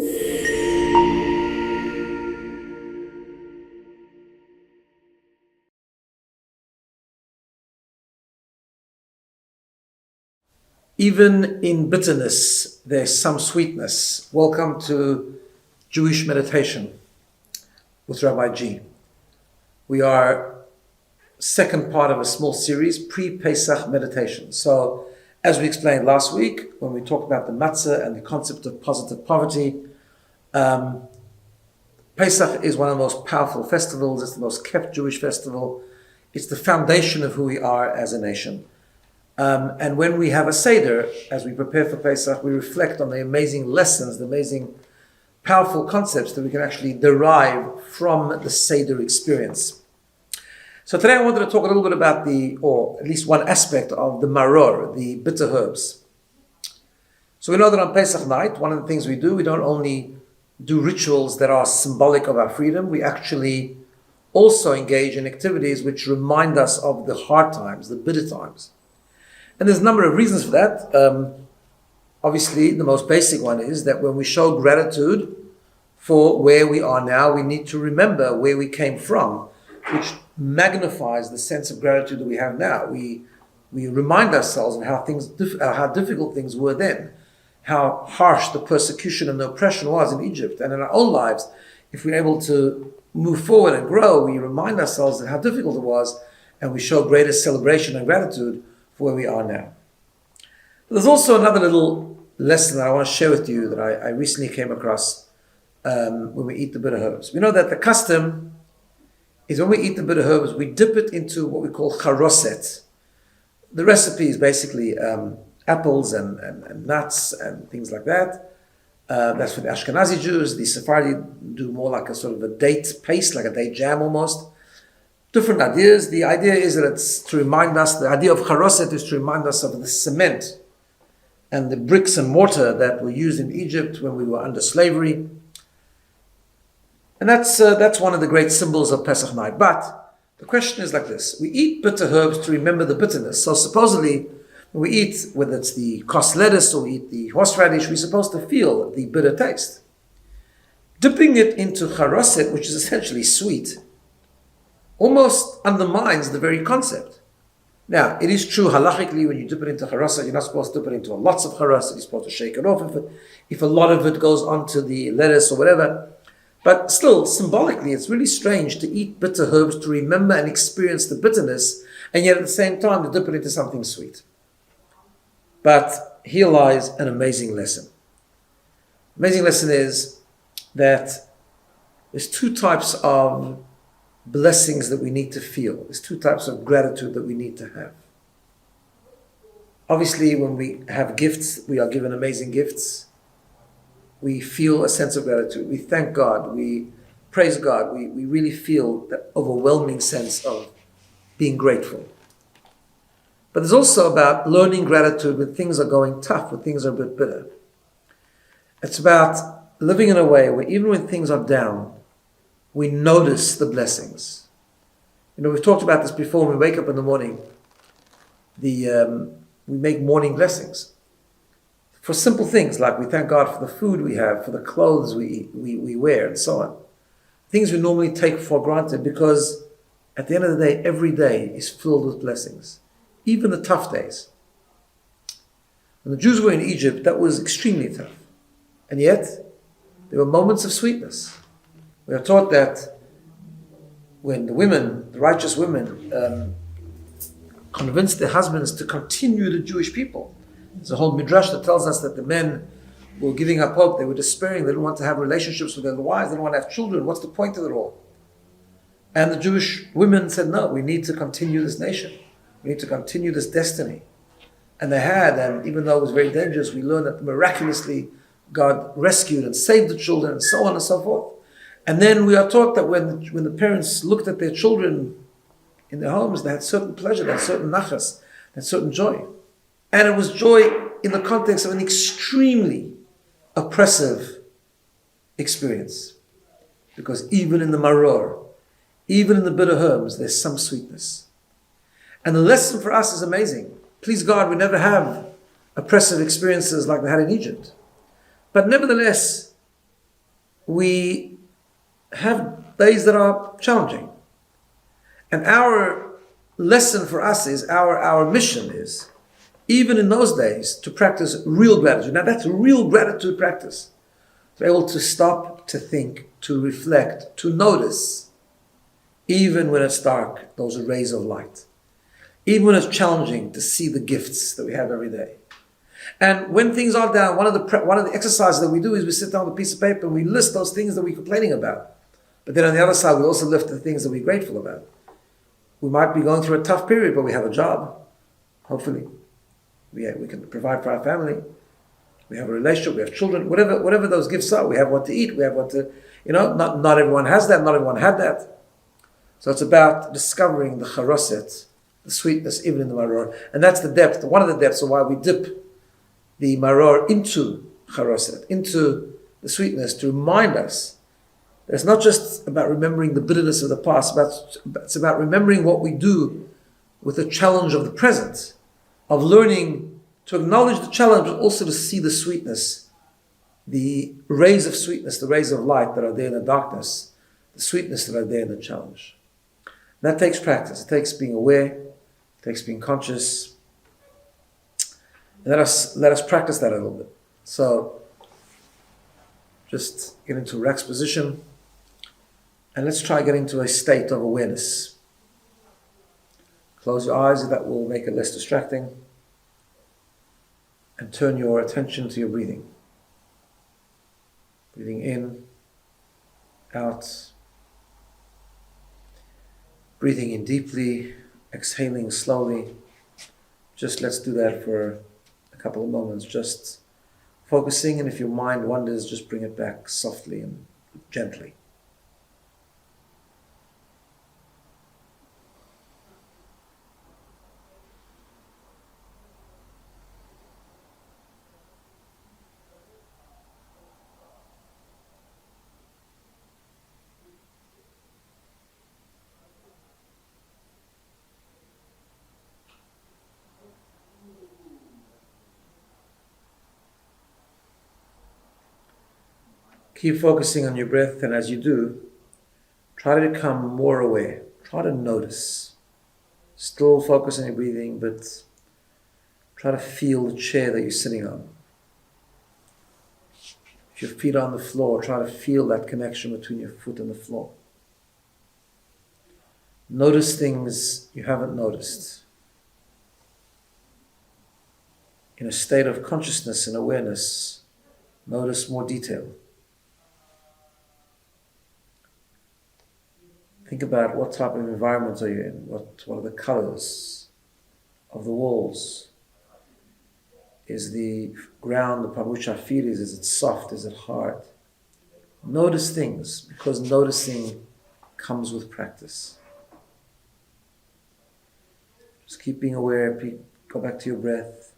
Even in bitterness, there's some sweetness. Welcome to Jewish Meditation with Rabbi G. We are second part of a small series, Pre-Pesach meditation. So, as we explained last week, when we talked about the matzah and the concept of positive poverty, Pesach is one of the most powerful festivals. It's the most kept Jewish festival. It's the foundation of who we are as a nation. And when we have a Seder, as we prepare for Pesach, we reflect on the amazing lessons, the amazing powerful concepts that we can actually derive from the Seder experience. So today I wanted to talk a little bit about or at least one aspect of the maror, the bitter herbs. So we know that on Pesach night, one of the things we do, we don't only do rituals that are symbolic of our freedom, we actually also engage in activities which remind us of the hard times, the bitter times. And there's a number of reasons for that. Obviously, the most basic one is that when we show gratitude for where we are now, we need to remember where we came from, which magnifies the sense of gratitude that we have now. We remind ourselves of how difficult things were then, how harsh the persecution and the oppression was in Egypt. And in our own lives, if we're able to move forward and grow, we remind ourselves of how difficult it was, and we show greater celebration and gratitude where we are now. But there's also another little lesson that I want to share with you that I recently came across when we eat the bitter herbs. We know that the custom is when we eat the bitter herbs, we dip it into what we call charoset. The recipe is basically apples and nuts and things like that. That's for the Ashkenazi Jews. The Sephardi do more like a sort of a date paste, like a date jam almost. Different ideas. The idea is that it's to remind us, the idea of charoset is to remind us of the cement and the bricks and mortar that were used in Egypt when we were under slavery. And that's one of the great symbols of Pesach night. But the question is like this. We eat bitter herbs to remember the bitterness. So supposedly, when we eat, whether it's the cos lettuce or we eat the horseradish, we're supposed to feel the bitter taste. Dipping it into charoset, which is essentially sweet, almost undermines the very concept. Now, it is true halachically when you dip it into charoset, you're not supposed to dip it into lots of charoset, you're supposed to shake it off if a lot of it goes onto the lettuce or whatever. But still, symbolically, it's really strange to eat bitter herbs to remember and experience the bitterness, and yet at the same time to dip it into something sweet. But here lies an amazing lesson. The amazing lesson is that there's two types of blessings that we need to feel. There's two types of gratitude that we need to have. Obviously, when we have gifts, we are given amazing gifts. We feel a sense of gratitude. We thank God. We praise God. We really feel that overwhelming sense of being grateful. But there's also about learning gratitude when things are going tough, when things are a bit bitter. It's about living in a way where even when things are down, we notice the blessings. You know, we've talked about this before. When we wake up in the morning, we make morning blessings. For simple things like we thank God for the food we have, for the clothes we wear, and so on. Things we normally take for granted because at the end of the day, every day is filled with blessings. Even the tough days. When the Jews were in Egypt, that was extremely tough. And yet, there were moments of sweetness. We are taught that when the righteous women, convinced their husbands to continue the Jewish people. There's a whole midrash that tells us that the men were giving up hope, they were despairing, they didn't want to have relationships with their wives, they didn't want to have children, what's the point of it all? And the Jewish women said, no, we need to continue this nation. We need to continue this destiny. And they had, and even though it was very dangerous, we learned that miraculously God rescued and saved the children and so on and so forth. And then we are taught that when the parents looked at their children in their homes, they had certain pleasure, they had certain nachas, they had certain joy. And it was joy in the context of an extremely oppressive experience. Because even in the maror, even in the bitter herbs, there's some sweetness. And the lesson for us is amazing. Please God, we never have oppressive experiences like they had in Egypt. But nevertheless, we have days that are challenging. And our lesson for us is, our mission is, even in those days, to practice real gratitude. Now that's real gratitude practice. To be able to stop, to think, to reflect, to notice, even when it's dark, those rays of light. Even when it's challenging, to see the gifts that we have every day. And when things are down, one of the exercises that we do is we sit down with a piece of paper and we list those things that we're complaining about. But then on the other side, we also lift the things that we're grateful about. We might be going through a tough period, but we have a job. Hopefully, we can provide for our family. We have a relationship. We have children. Whatever those gifts are, we have what to eat. We have what to, Not everyone has that. Not everyone had that. So it's about discovering the charoset, the sweetness, even in the maror, and that's the depth. One of the depths of why we dip the maror into charoset, into the sweetness, to remind us. It's not just about remembering the bitterness of the past, it's about remembering what we do with the challenge of the present, of learning to acknowledge the challenge, but also to see the sweetness, the rays of sweetness, the rays of light that are there in the darkness, the sweetness that are there in the challenge. And that takes practice. It takes being aware, it takes being conscious. And let us practice that a little bit. So just get into a relaxed position. And let's try getting to a state of awareness. Close your eyes, that will make it less distracting. And turn your attention to your breathing. Breathing in, out. Breathing in deeply, exhaling slowly. Just let's do that for a couple of moments. Just focusing, and if your mind wanders, just bring it back softly and gently. Keep focusing on your breath, and as you do, try to become more aware. Try to notice. Still focus on your breathing, but try to feel the chair that you're sitting on. If your feet are on the floor, try to feel that connection between your foot and the floor. Notice things you haven't noticed. In a state of consciousness and awareness, notice more detail. Think about what type of environment are you in? What are the colors of the walls? Is the ground upon which our feet is it soft? Is it hard? Notice things, because noticing comes with practice. Just keep being aware. Go back to your breath.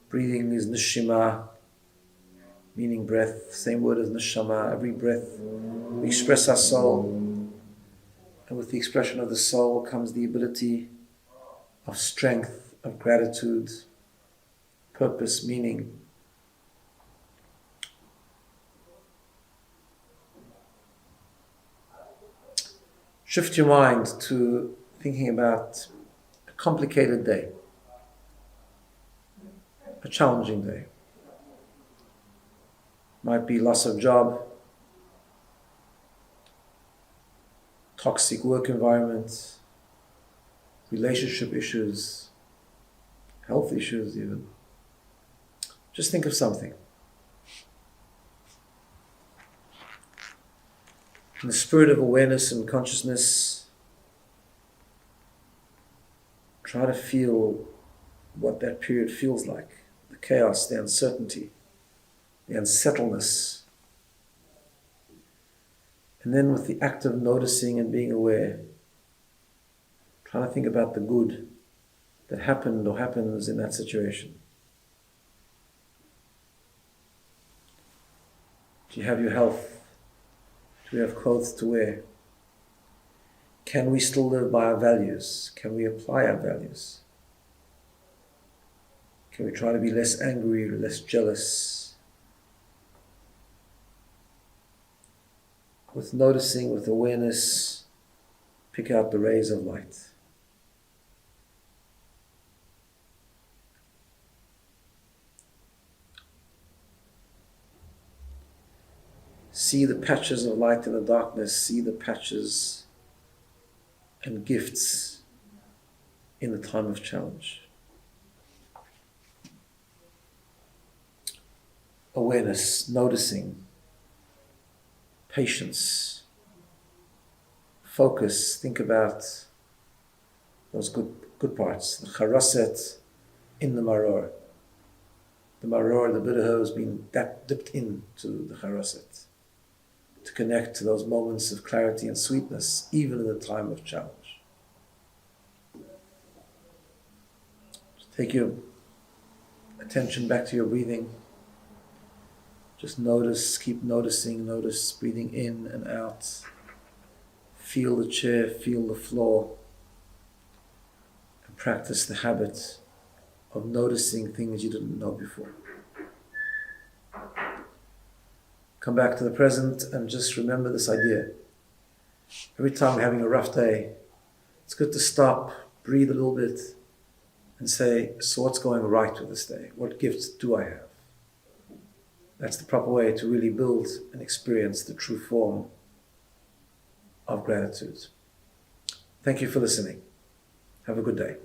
Breathing is nishima, meaning breath, same word as neshama. Every breath we express our soul, and with the expression of the soul comes the ability of strength, of gratitude, purpose, meaning. Shift your mind to thinking about a complicated day, a challenging day. Might be loss of job, toxic work environment, relationship issues, health issues even. Just think of something. In the spirit of awareness and consciousness, try to feel what that period feels like. The chaos, the uncertainty, the unsettledness. And then with the act of noticing and being aware, try to think about the good that happened or happens in that situation. Do you have your health? Do we have clothes to wear? Can we still live by our values? Can we apply our values? Can we try to be less angry or less jealous? With noticing, with awareness, pick out the rays of light. See the patches of light in the darkness, see the patches and gifts in the time of challenge. Awareness, noticing, patience, focus, think about those good parts. The charaset in the maror. The maror, the Buddha has been dipped into the charaset to connect to those moments of clarity and sweetness, even in the time of challenge. Take your attention back to your breathing. Just notice, keep noticing, notice breathing in and out. Feel the chair, feel the floor. And practice the habit of noticing things you didn't know before. Come back to the present and just remember this idea. Every time we're having a rough day, it's good to stop, breathe a little bit, and say, so what's going right with this day? What gifts do I have? That's the proper way to really build and experience the true form of gratitude. Thank you for listening. Have a good day.